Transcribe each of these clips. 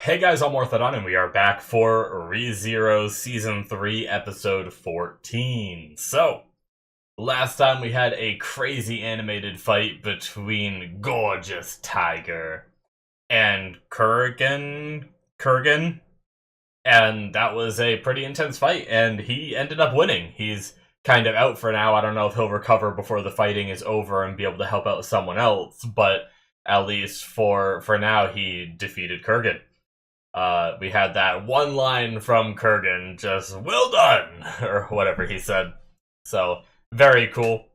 Hey guys, I'm Morthadon, and we are back for ReZero Season 3, Episode 14. So, last time we had a crazy animated fight between Gorgeous Tiger and Kurgan, and that was a pretty intense fight, and he ended up winning. He's kind of out for now. I don't know if he'll recover before the fighting is over and be able to help out someone else, but at least for now, he defeated Kurgan. We had that one line from Kurgan, just "well done" or whatever he said. So very cool.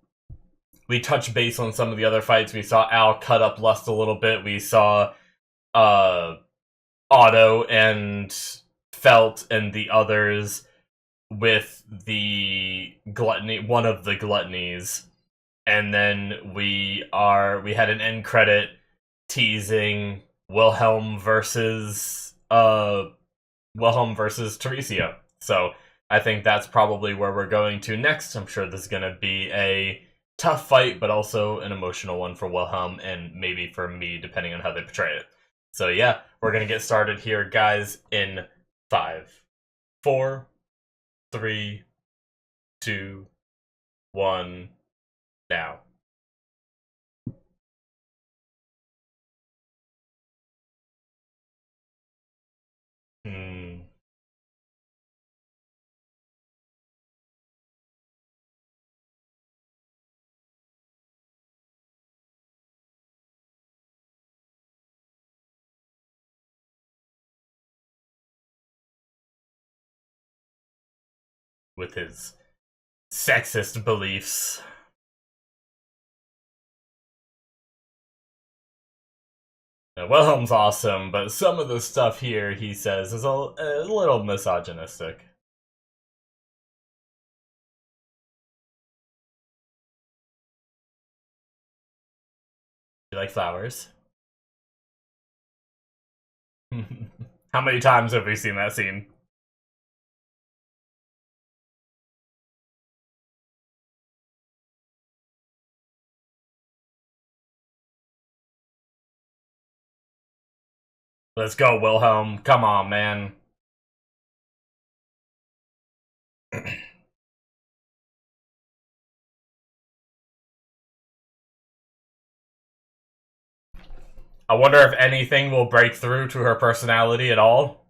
We touched base on some of the other fights. We saw Al cut up Lust a little bit. We saw uh, Otto and Felt and the others with the gluttony, one of the gluttonies, and then we had an end credit teasing Wilhelm versus Theresia. So I think that's probably where we're going to next. I'm sure this is going to be a tough fight, but also an emotional one for Wilhelm and maybe for me, depending on how they portray it. So yeah, we're going to get started here, guys, in 5, 4, 3, 2, 1, now. Hmm. With his sexist beliefs. Wilhelm's awesome, but some of the stuff here he says is a little misogynistic. You like flowers? How many times have we seen that scene? Let's go, Wilhelm. Come on, man. I wonder if anything will break through to her personality at all?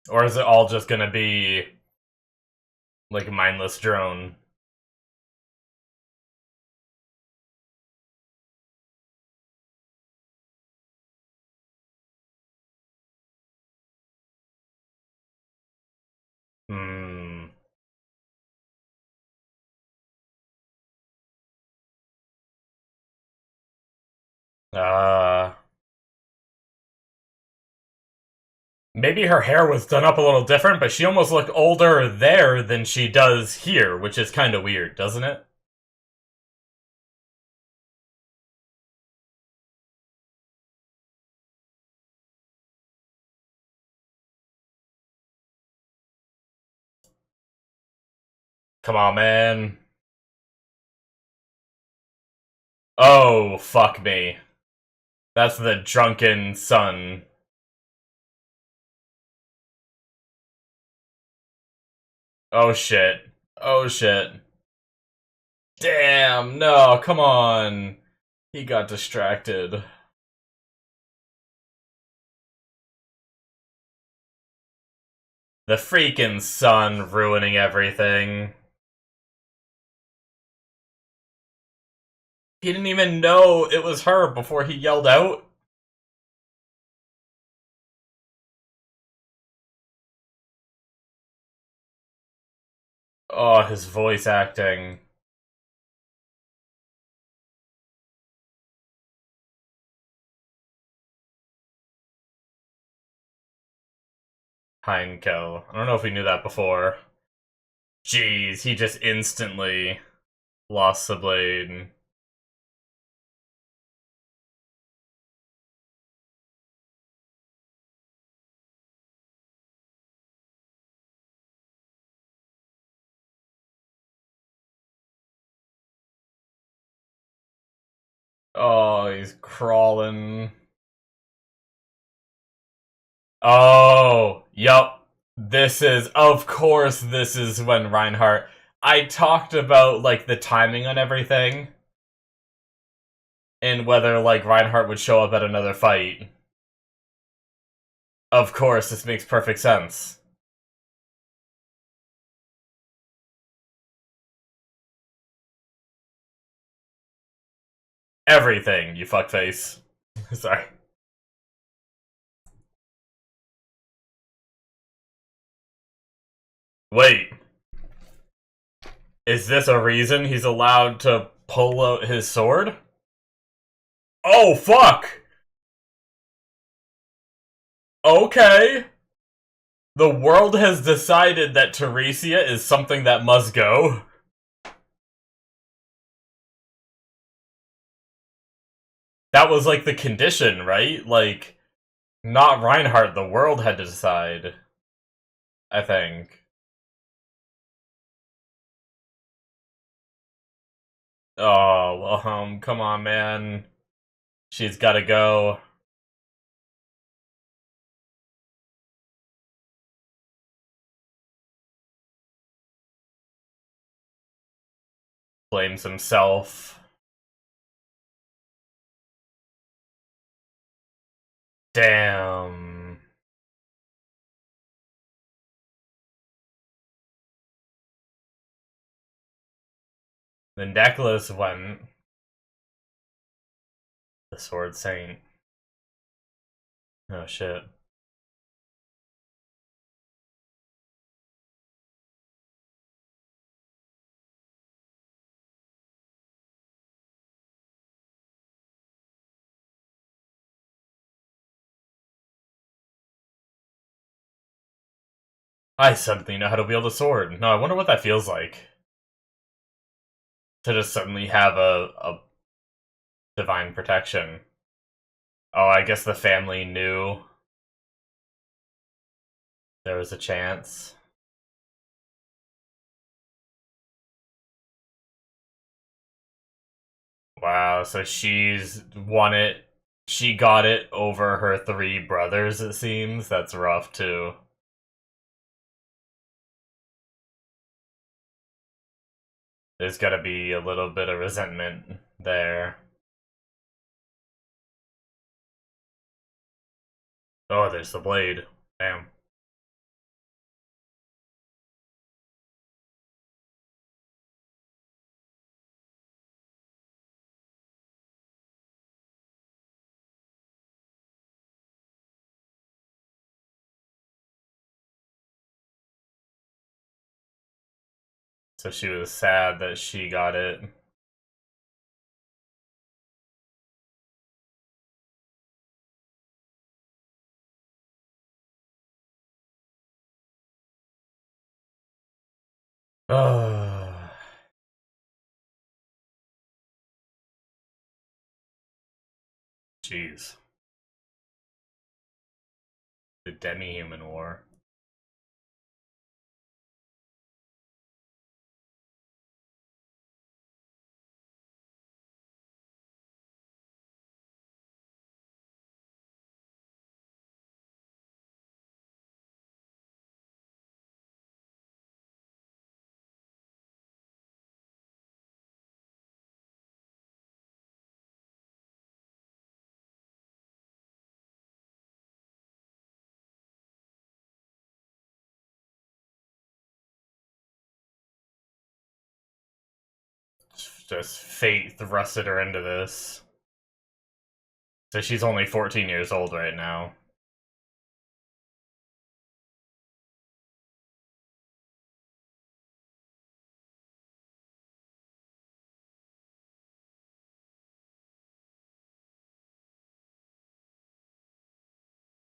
Or is it all just gonna be like a mindless drone? Hmm. Uh. Maybe her hair was done up a little different, but she almost looked older there than she does here, which is kind of weird, doesn't it? Come on, man. Oh, fuck me. That's the drunken son. Oh shit. Oh shit. Damn, no, come on. He got distracted. The freaking sun ruining everything. He didn't even know it was her before he yelled out. Oh, his voice acting. Heinkel. I don't know if we knew that before. Jeez, he just instantly lost the blade. Oh, he's crawling. Oh, yup. Of course, this is when Reinhardt. I talked about, like, the timing on everything, and whether, like, Reinhardt would show up at another fight. Of course, this makes perfect sense. Everything, you fuckface. Sorry. Wait, is this a reason he's allowed to pull out his sword? Oh, fuck! Okay. The world has decided that Theresia is something that must go. That was like the condition, right? Like, not Reinhardt, the world had to decide. I think. Oh, well, come on, man. She's gotta go. Blames himself. Damn. The necklace went. The Sword Saint. Oh, shit. I suddenly know how to wield a sword. No, I wonder what that feels like. To just suddenly have a divine protection. Oh, I guess the family knew there was a chance. Wow, so she's won it. She got it over her three brothers, it seems. That's rough, too. There's gotta be a little bit of resentment there. Oh, there's the blade. Damn. So she was sad that she got it. Oh, jeez. The demi-human war. Just fate thrusted her into this. So she's only 14 years old right now.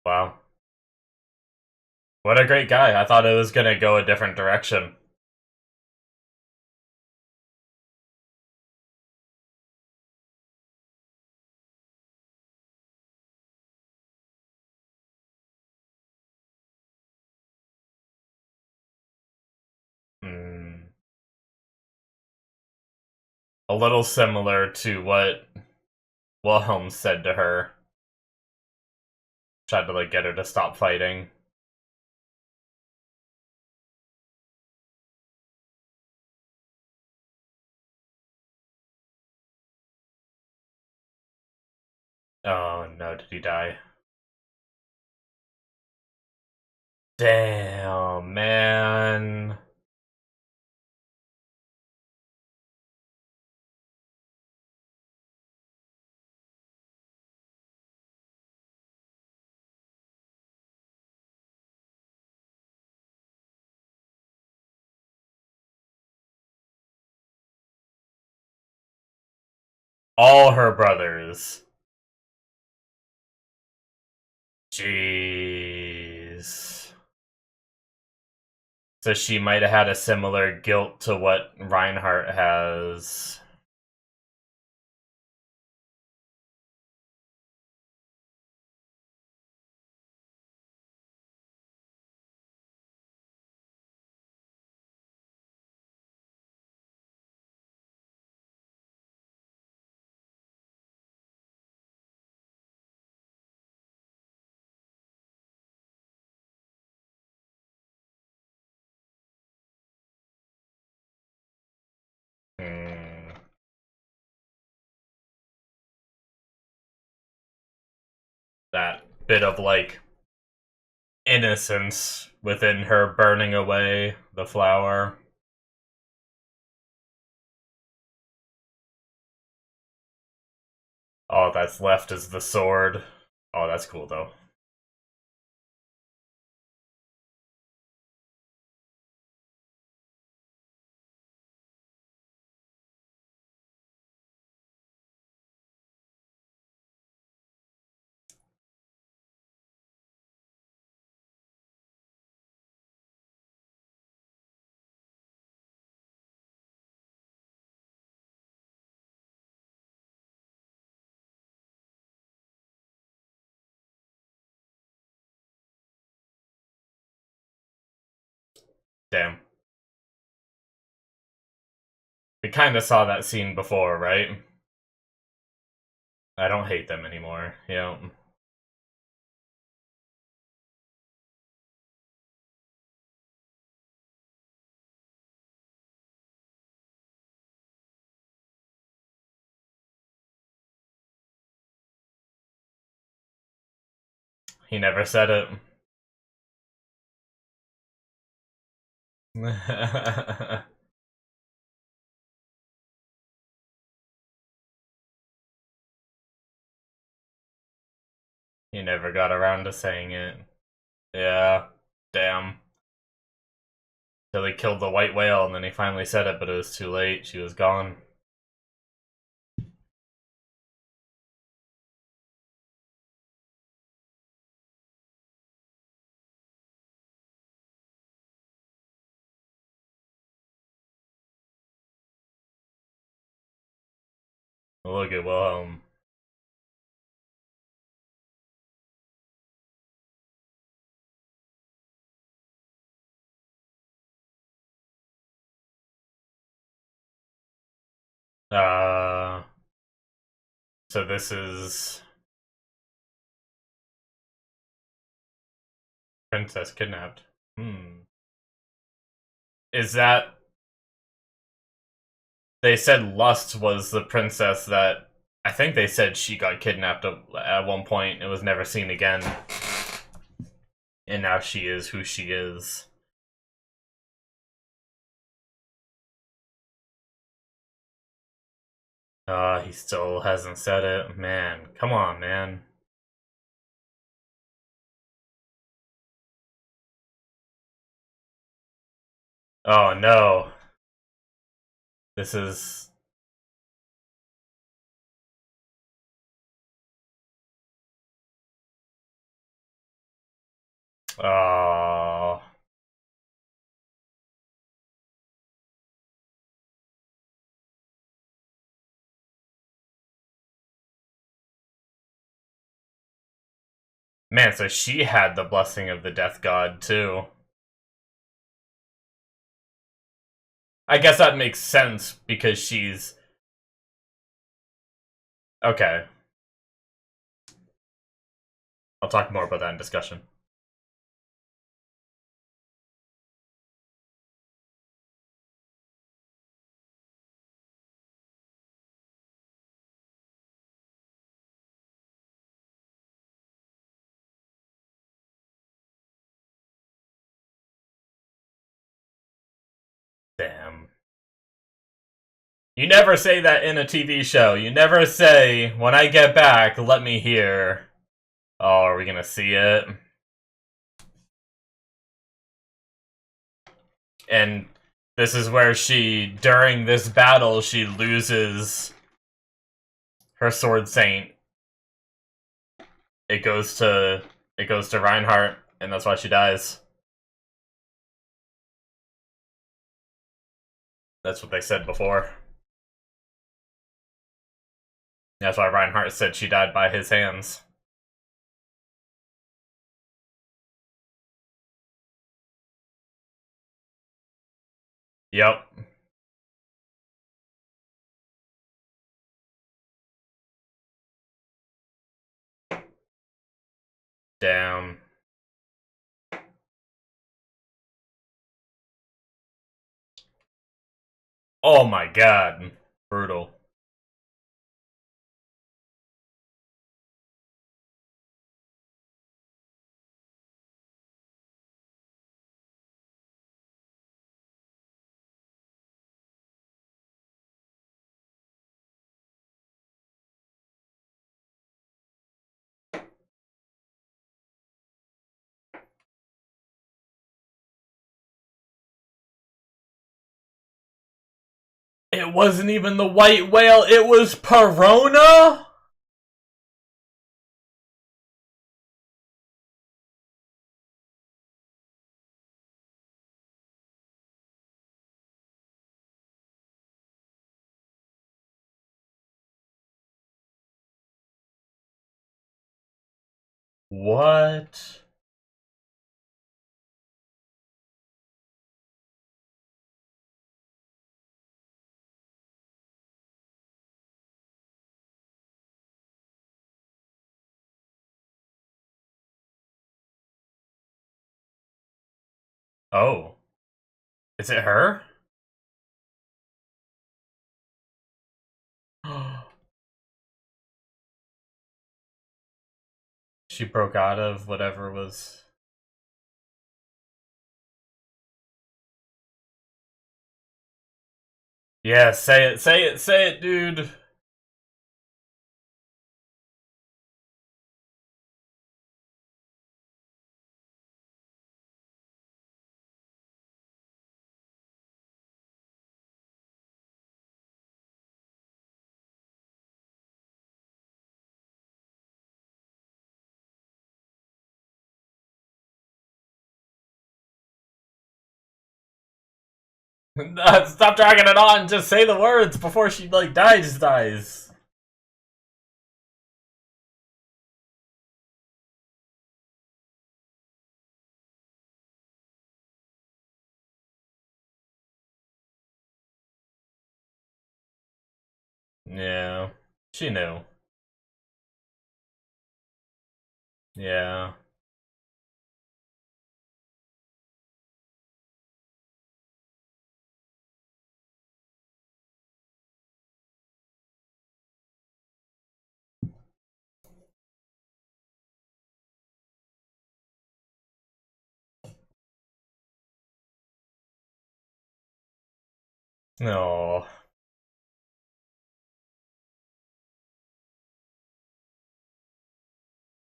Wow. What a great guy. I thought it was gonna go a different direction. Hmm. A little similar to what Wilhelm said to her. Tried to, like, get her to stop fighting. Oh no, did he die? Damn, man. All her brothers. Jeez. So she might have had a similar guilt to what Reinhardt has. Hmm. That bit of, like, innocence within her burning away the flower. All that's left is the sword. Oh, that's cool, though. Damn. We kind of saw that scene before, right? I don't hate them anymore. Yeah. He never said it. He never got around to saying it. Yeah. Damn. Till he killed the white whale, and then he finally said it, but it was too late. She was gone. Look at Wilhelm. Uh, so this is Princess kidnapped. Hmm. Is that... They said Lust was the princess that... I think they said she got kidnapped at one point. It was never seen again. And now she is who she is. He still hasn't said it. Man, come on, man. Oh no. This is... Oh... Man, so she had the blessing of the death god, too. I guess that makes sense, because she's... Okay. I'll talk more about that in discussion. Damn. You never say that in a TV show. You never say, when I get back, let me hear. Oh, are we gonna see it? And this is where during this battle, she loses her Sword Saint. It goes to Reinhardt, and that's why she dies. That's what they said before. That's why Reinhardt said she died by his hands. Yep. Damn. Oh my god. Brutal. It wasn't even the white whale, it was Perona? What? Oh. Is it her? She broke out of whatever was... Yeah, say it, say it, say it, dude! Stop dragging it on, just say the words before she, like, dies. Yeah. She knew. Yeah. No.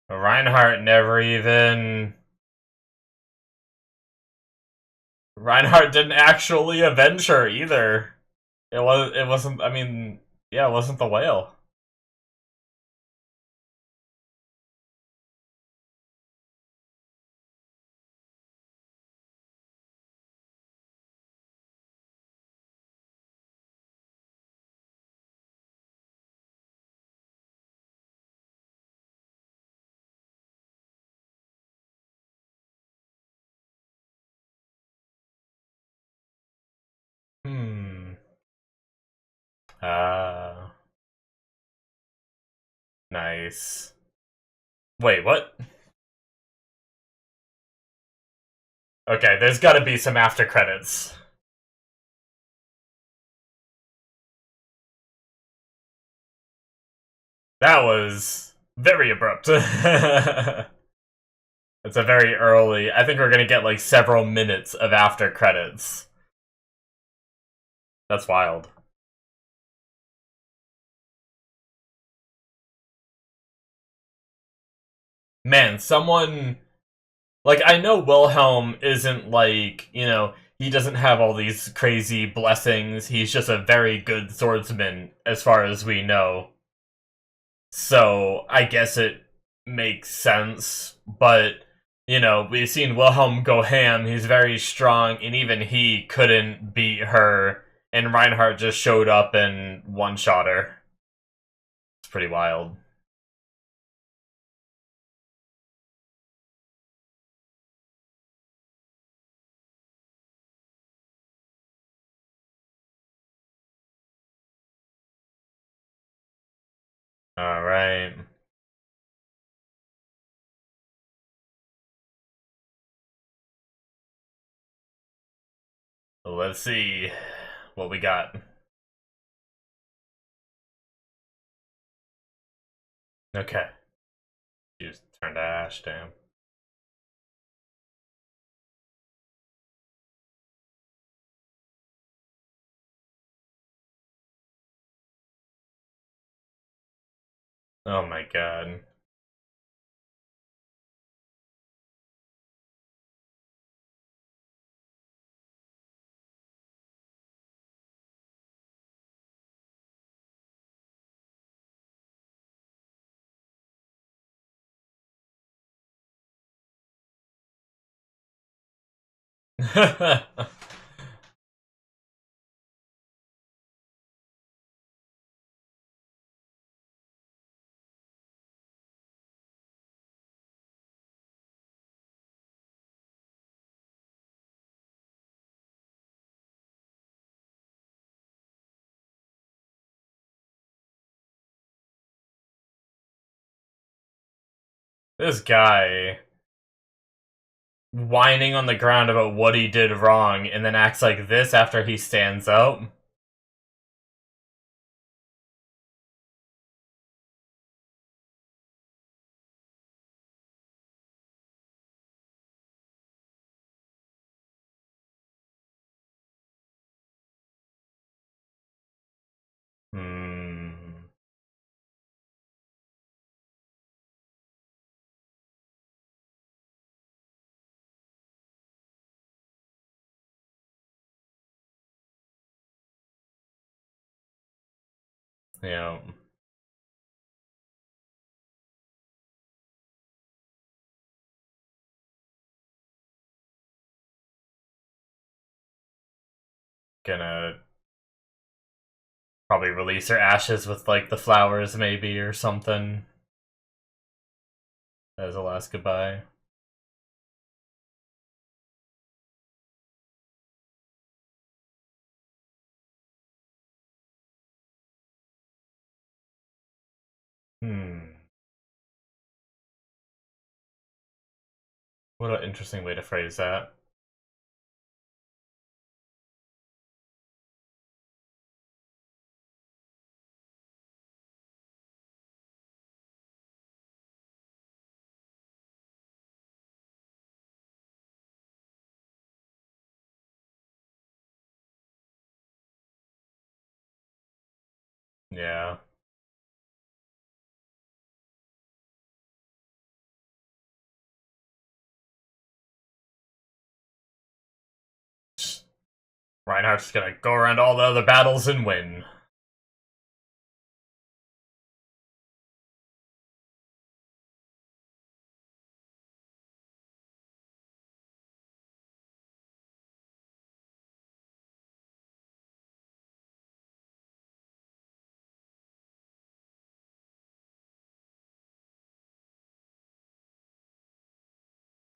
Reinhardt never even... Reinhardt didn't actually avenge her either. It wasn't, I mean, yeah, it wasn't the whale. Hmm. Ah. Nice. Wait, what? Okay, there's gotta be some after credits. That was very abrupt. It's a very early. I think we're gonna get like several minutes of after credits. That's wild. Man, someone like I know Wilhelm isn't like, he doesn't have all these crazy blessings. He's just a very good swordsman as far as we know. So, I guess it makes sense, but we've seen Wilhelm go ham. He's very strong, and even he couldn't beat her. And Reinhardt just showed up and one-shot her. It's pretty wild. Alright. Let's see what we got. Okay. Just turned to ash, damn. Oh my god. This guy whining on the ground about what he did wrong and then acts like this after he stands up. Hmm. Yeah. Gonna probably release her ashes with like the flowers maybe or something as a last goodbye. Hmm. What an interesting way to phrase that. Yeah. Reinhardt's gonna go around all the other battles and win.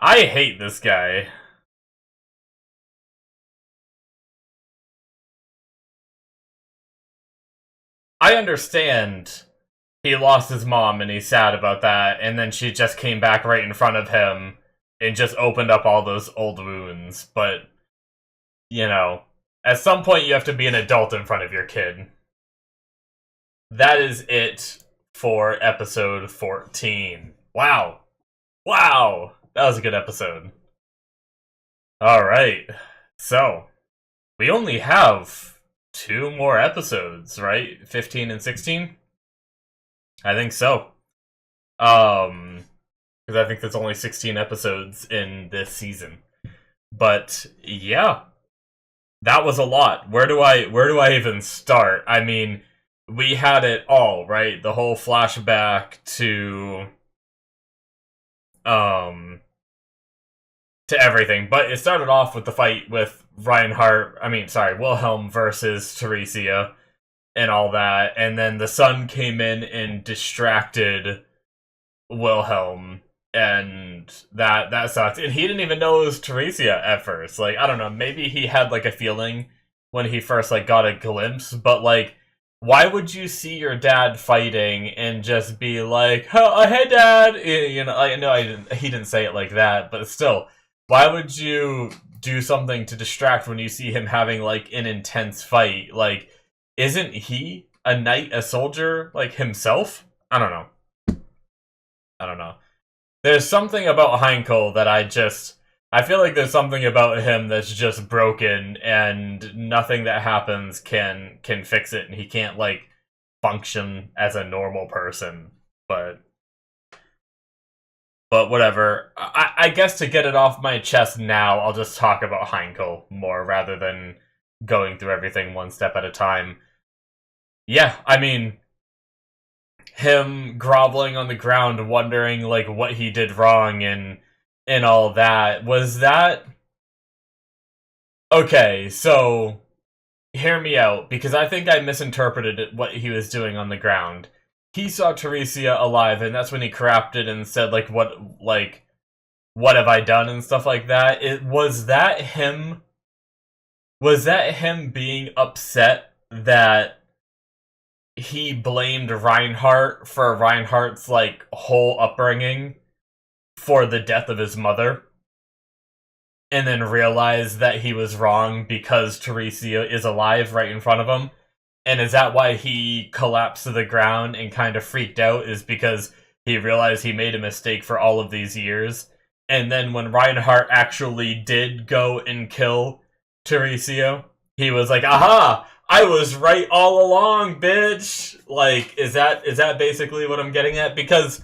I hate this guy. I understand he lost his mom and he's sad about that, and then she just came back right in front of him. and just opened up all those old wounds. But, you know, at some point you have to be an adult in front of your kid. That is it for episode 14. Wow. Wow! That was a good episode. Alright, so, we only have 2 more episodes, right? 15 and 16? I think so. Because I think there's only 16 episodes in this season. But, yeah. That was a lot. Where do I even start? I mean, we had it all, right? The whole flashback to everything. But it started off with the fight with Wilhelm versus Theresia and all that, and then the sun came in and distracted Wilhelm, and that sucked. And he didn't even know it was Theresia at first. Like, I don't know, maybe he had like a feeling when he first like got a glimpse, but like, why would you see your dad fighting and just be like, "Oh, hey, Dad"? You know, I know he didn't say it like that, but still, why would you do something to distract when you see him having like an intense fight? Like, isn't he a knight, a soldier, like himself? I don't know. There's something about Heinkel that I feel like there's something about him that's just broken, and nothing that happens can fix it, and he can't like function as a normal person. But whatever. I guess to get it off my chest now, I'll just talk about Heinkel more rather than going through everything one step at a time. Yeah, I mean, him groveling on the ground, wondering like what he did wrong and all that. Was that okay? So hear me out, because I think I misinterpreted what he was doing on the ground. He saw Theresia alive, and that's when he corrupted and said like what have I done and stuff like that. Was that him being upset that he blamed Reinhardt for Reinhardt's like whole upbringing for the death of his mother, and then realized that he was wrong because Theresia is alive right in front of him? And is that why he collapsed to the ground and kind of freaked out, is because he realized he made a mistake for all of these years? And then when Reinhardt actually did go and kill Theresia, he was like, "Aha! I was right all along, bitch!" Like, is that basically what I'm getting at? Because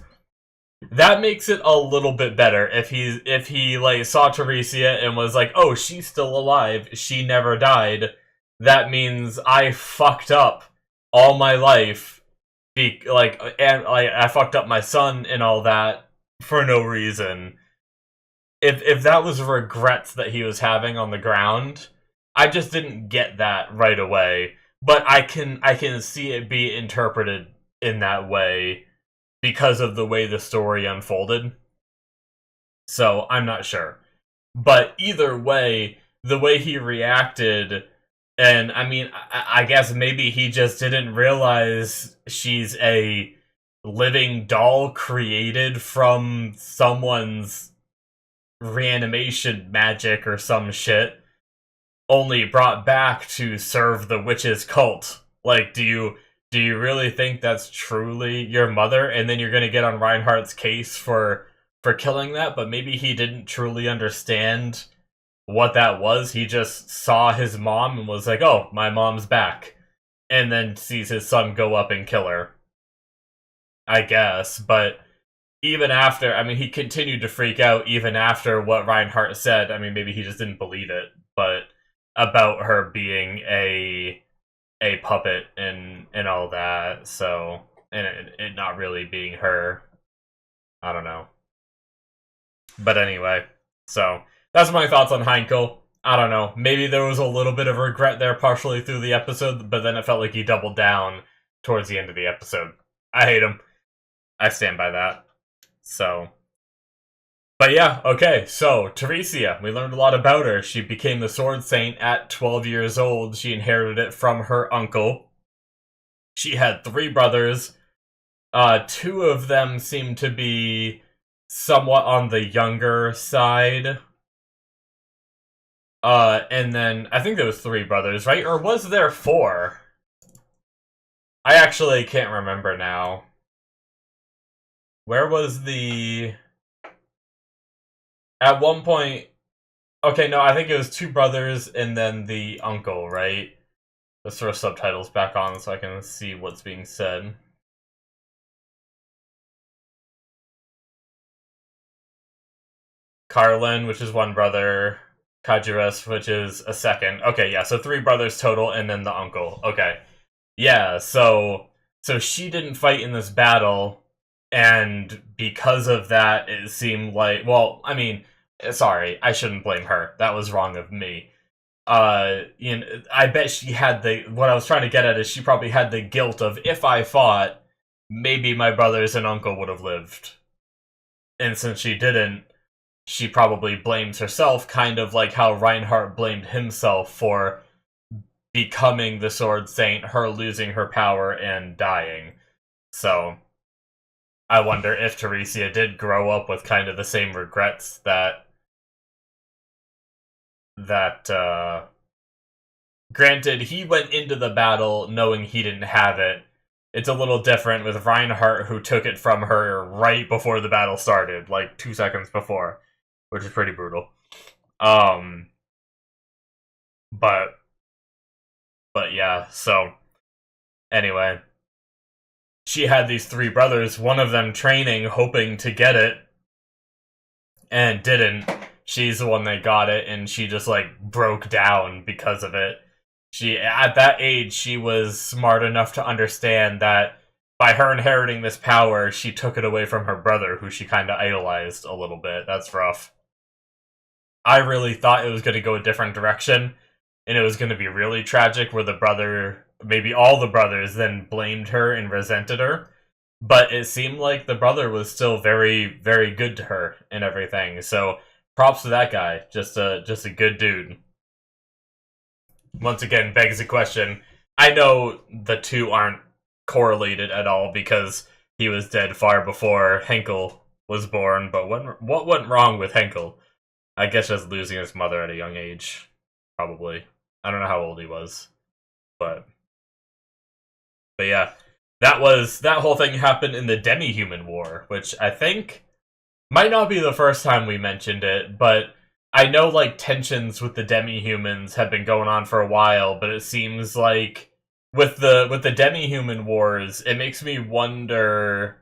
that makes it a little bit better if he like saw Theresia and was like, "Oh, she's still alive. She never died. That means I fucked up all my life, I fucked up my son and all that for no reason." If that was regrets that he was having on the ground, I just didn't get that right away. But I can see it be interpreted in that way because of the way the story unfolded. So I'm not sure. But either way, the way he reacted, and I mean, I guess maybe he just didn't realize she's a living doll created from someone's reanimation magic or some shit, only brought back to serve the witch's cult. Like, do you really think that's truly your mother? And then you're gonna get on Reinhardt's case for killing that, but maybe he didn't truly understand what that was. He just saw his mom and was like, "Oh, my mom's back," and then sees his son go up and kill her, I guess. But even after, I mean, he continued to freak out even after what Reinhardt said. I mean, maybe he just didn't believe it, but about her being a puppet and all that, so, and it not really being her. I don't know. But anyway, so that's my thoughts on Heinkel. I don't know. Maybe there was a little bit of regret there partially through the episode, but then it felt like he doubled down towards the end of the episode. I hate him. I stand by that. So, but yeah, okay, so Theresia, we learned a lot about her. She became the Sword Saint at 12 years old. She inherited it from her uncle. She had 3 brothers. 2 of them seemed to be somewhat on the younger side. And then I think there was 3 brothers, right? Or was there 4? I actually can't remember now. Where was the... At one point... Okay, no, I think it was 2 brothers and then the uncle, right? Let's throw subtitles back on so I can see what's being said. Carlin, which is 1 brother. Kajiras, which is a 2nd. Okay, yeah, so 3 brothers total, and then the uncle. Okay. Yeah, so she didn't fight in this battle, and because of that, it seemed like... Well, I mean, sorry, I shouldn't blame her. That was wrong of me. You know, I bet she had the... What I was trying to get at is she probably had the guilt of, if I fought, maybe my brothers and uncle would have lived. And since she didn't, she probably blames herself, kind of like how Reinhardt blamed himself for becoming the Sword Saint, her losing her power and dying. So, I wonder if Theresia did grow up with kind of the same regrets that granted, he went into the battle knowing he didn't have it. It's a little different with Reinhardt, who took it from her right before the battle started, like 2 seconds before, which is pretty brutal. But yeah, so anyway, she had these 3 brothers, one of them training, hoping to get it, and didn't. She's the one that got it, and she just, like, broke down because of it. At that age, she was smart enough to understand that by her inheriting this power, she took it away from her brother, who she kind of idolized a little bit. That's rough. I really thought it was going to go a different direction, and it was going to be really tragic, where the brother, maybe all the brothers, then blamed her and resented her. But it seemed like the brother was still very, very good to her and everything. So props to that guy. Just a good dude. Once again, begs the question. I know the 2 aren't correlated at all because he was dead far before Henkel was born. But what went wrong with Henkel? I guess just losing his mother at a young age. Probably. I don't know how old he was. But yeah. That whole thing happened in the Demi-Human War, which I think might not be the first time we mentioned it, but I know, like, tensions with the Demi-Humans have been going on for a while, but it seems like with the Demi-Human Wars, it makes me wonder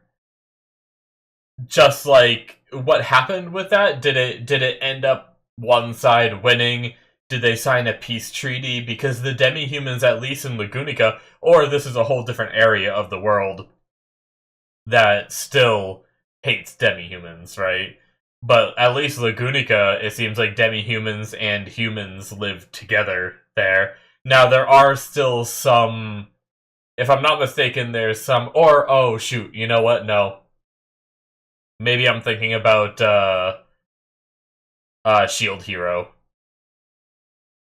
just, like, what happened with that? Did it end up one side winning? Did they sign a peace treaty? Because the Demi-Humans, at least in Lagunica, or this is a whole different area of the world that still hates Demi-Humans, right? But at least Lagunica, it seems like Demi-Humans and humans live together there. Now, there are still some... If I'm not mistaken, there's some... Or, oh, shoot, you know what? No. Maybe I'm thinking about, Shield Hero.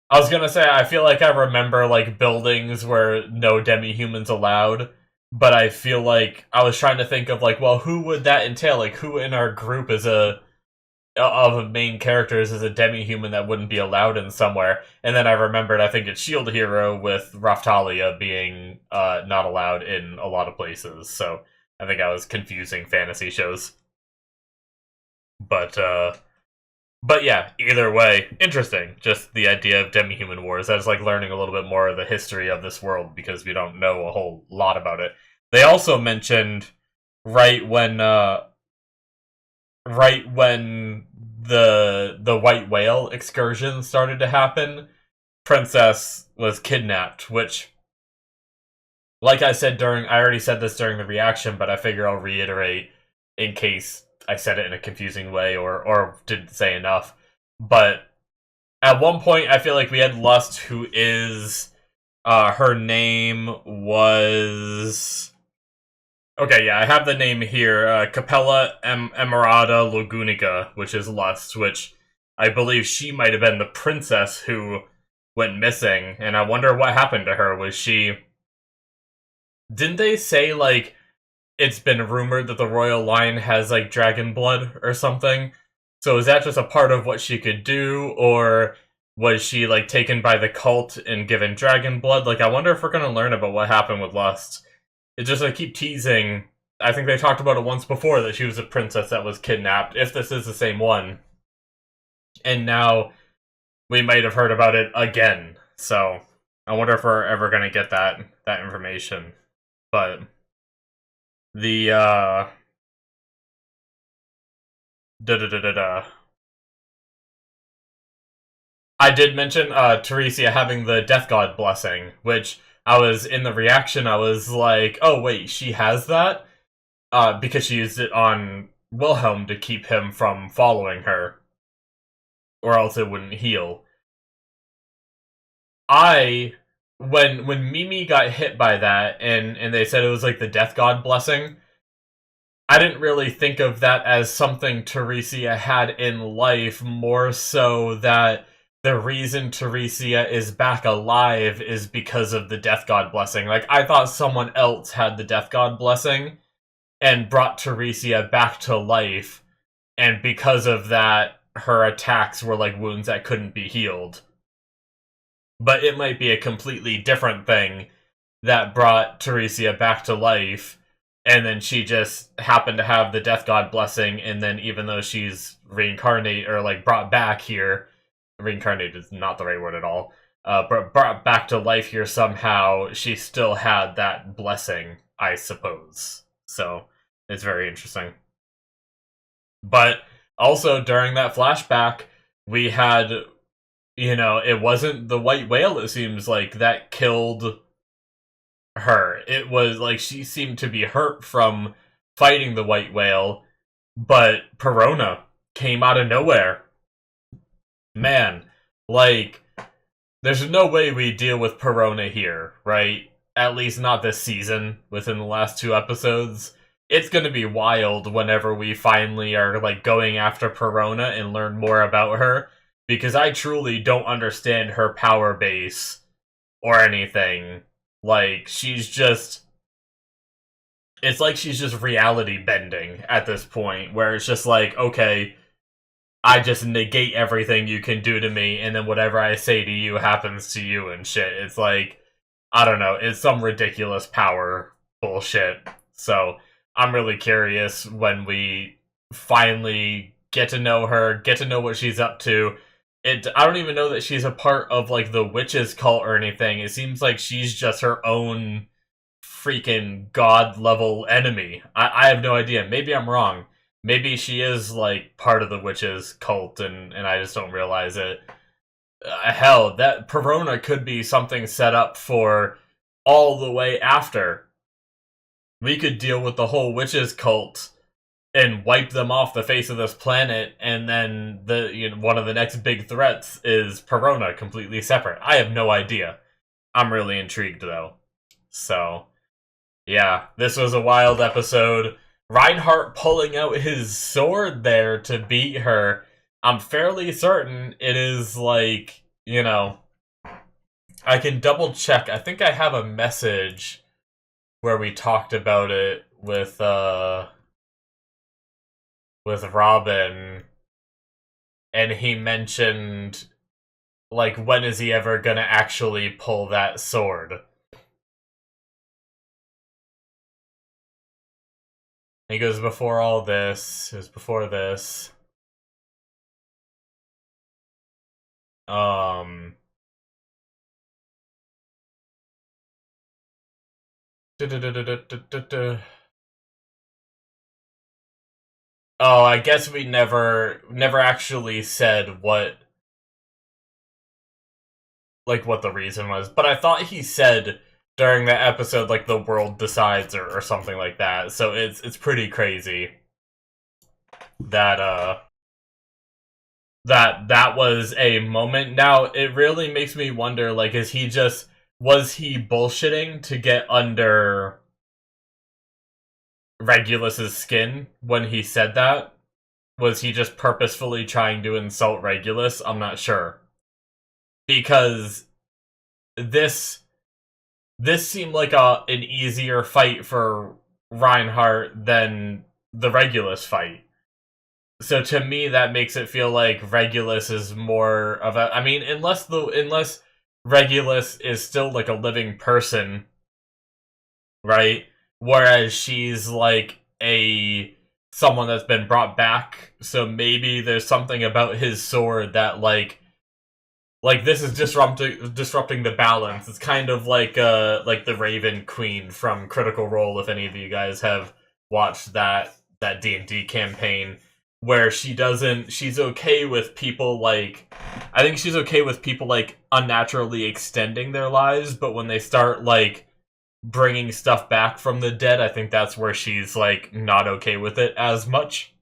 I was gonna say, I feel like I remember, like, buildings where no demi-humans allowed, but I feel like I was trying to think of, like, well, who would that entail? Like, who in our group is of main characters is a demi-human that wouldn't be allowed in somewhere? And then I remembered, I think it's Shield Hero with Raftalia being, not allowed in a lot of places, so I think I was confusing fantasy shows. But yeah, either way, interesting. Just the idea of demi-human wars. I was like learning a little bit more of the history of this world because we don't know a whole lot about it. They also mentioned right when the white whale excursion started to happen, Princess was kidnapped, which, like I said I already said this during the reaction, but I figure I'll reiterate in case I said it in a confusing way or didn't say enough. But at one point, I feel like we had Lust, who is... her name was... Okay, yeah, I have the name here. Capella Emerada Lagunica, which is Lust, which I believe she might have been the princess who went missing. And I wonder what happened to her. Was she... Didn't they say, like... it's been rumored that the royal line has like dragon blood or something. So is that just a part of what she could do, or was she like taken by the cult and given dragon blood? Like, I wonder if we're gonna learn about what happened with Lust. It just like keep teasing. I think they talked about it once before that she was a princess that was kidnapped. If this is the same one, and now we might have heard about it again. So I wonder if we're ever gonna get that information. But the da da da da da. I did mention Theresia having the Death God blessing, which I was in the reaction. I was like, "Oh wait, she has that," because she used it on Wilhelm to keep him from following her, or else it wouldn't heal. I when Mimi got hit by that, and they said it was like the Death God blessing. I didn't really think of that as something Theresia had in life, more so that the reason Theresia is back alive is because of the Death God blessing. Like, I thought someone else had the Death God blessing and brought Theresia back to life, and because of that, her attacks were like wounds that couldn't be healed. But it might be a completely different thing that brought Theresia back to life, and then she just happened to have the Death God blessing, and then even though she's reincarnated, or like brought back here, reincarnated is not the right word at all, but brought back to life here somehow, she still had that blessing, I suppose. So, it's very interesting. But also, during that flashback, we had, it wasn't the white whale, it seems like, that killed her. It was like she seemed to be hurt from fighting the white whale, but Perona came out of nowhere. Man, like, there's no way we deal with Perona here, right? At least not this season, within the last 2 episodes. It's gonna be wild whenever we finally are, like, going after Perona and learn more about her, because I truly don't understand her power base or anything. Like, she's just... It's like she's just reality bending at this point, where it's just like, okay, I just negate everything you can do to me, and then whatever I say to you happens to you and shit. It's like, I don't know, it's some ridiculous power bullshit. So, I'm really curious when we finally get to know her, get to know what she's up to. I don't even know that she's a part of, like, the witches cult or anything. It seems like she's just her own freaking god-level enemy. I have no idea. Maybe I'm wrong. Maybe she is, like, part of the witches cult, and I just don't realize it. Hell, that Perona could be something set up for all the way after. We could deal with the whole witches cult and wipe them off the face of this planet, and then one of the next big threats is Perona, completely separate. I have no idea. I'm really intrigued, though. So, yeah, this was a wild episode. Reinhardt pulling out his sword there to beat her. I'm fairly certain it is, like, I can double check. I think I have a message where we talked about it with Robin, and he mentioned, like, when is he ever gonna actually pull that sword? He goes, before all this, it was before this. Oh, I guess we never actually said what the reason was, but I thought he said during that episode, like, the world decides, or something like that. So it's pretty crazy that that was a moment. Now it really makes me wonder, like, was he bullshitting to get under Regulus's skin when he said that? Was he just purposefully trying to insult Regulus? I'm not sure. Because this seemed like an easier fight for Reinhardt than the Regulus fight. So to me, that makes it feel like Regulus is more of a. I mean, unless Regulus is still like a living person, right? Whereas she's like a someone that's been brought back. So maybe there's something about his sword that like this is disrupting the balance. It's kind of like the Raven Queen from Critical Role. If any of you guys have watched that D&D campaign, where she's okay with people like, I think she's okay with people like unnaturally extending their lives, but when they start like bringing stuff back from the dead, I think that's where she's like not okay with it as much.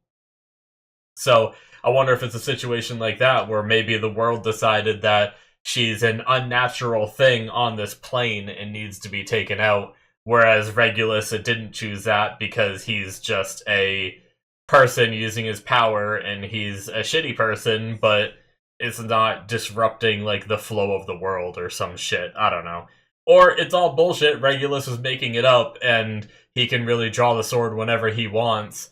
So I wonder if it's a situation like that where maybe the world decided that she's an unnatural thing on this plane and needs to be taken out, whereas Regulus didn't choose that because he's just a person using his power and he's a shitty person, but it's not disrupting like the flow of the world or some shit. I don't know. Or it's all bullshit, Regulus was making it up and he can really draw the sword whenever he wants.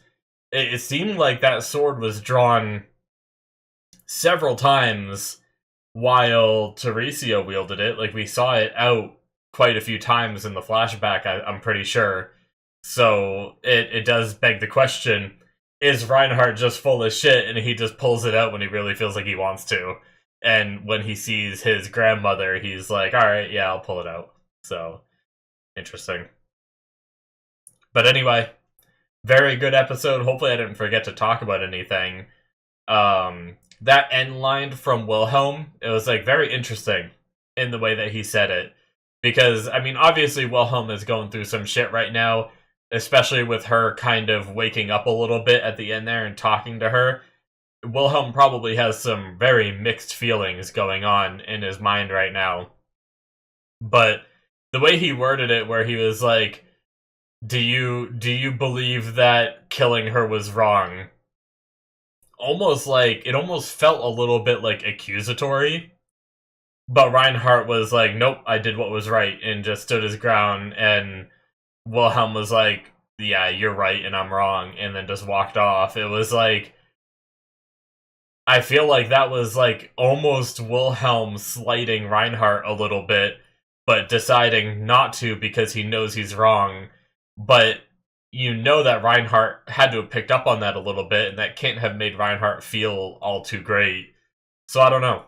It seemed like that sword was drawn several times while Theresia wielded it. Like, we saw it out quite a few times in the flashback, I'm pretty sure. So it does beg the question, is Reinhardt just full of shit and he just pulls it out when he really feels like he wants to? And when he sees his grandmother, he's like, alright, yeah, I'll pull it out. So, interesting. But anyway, very good episode. Hopefully I didn't forget to talk about anything. That end line from Wilhelm, it was like very interesting in the way that he said it. Because, I mean, obviously Wilhelm is going through some shit right now, especially with her kind of waking up a little bit at the end there and talking to her. Wilhelm probably has some very mixed feelings going on in his mind right now. But the way he worded it, where he was like, do you believe that killing her was wrong? Almost like, it almost felt a little bit like accusatory. But Reinhardt was like, nope, I did what was right, and just stood his ground, and Wilhelm was like, yeah, you're right, and I'm wrong, and then just walked off. It was like, I feel like that was like almost Wilhelm slighting Reinhardt a little bit, but deciding not to because he knows he's wrong. But you know that Reinhardt had to have picked up on that a little bit, and that can't have made Reinhardt feel all too great. So I don't know.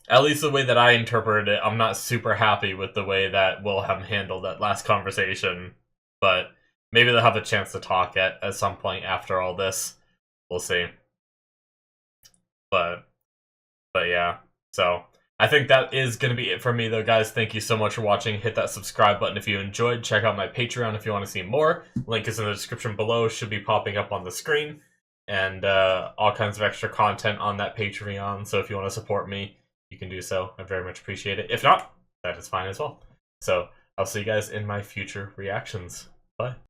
At least the way that I interpreted it, I'm not super happy with the way that Wilhelm handled that last conversation. But maybe they'll have a chance to talk at some point after all this. We'll see. But yeah. So I think that is going to be it for me, though, guys. Thank you so much for watching. Hit that subscribe button if you enjoyed. Check out my Patreon if you want to see more. Link is in the description below. Should be popping up on the screen. And all kinds of extra content on that Patreon. So if you want to support me, you can do so. I very much appreciate it. If not, that is fine as well. So I'll see you guys in my future reactions. Bye.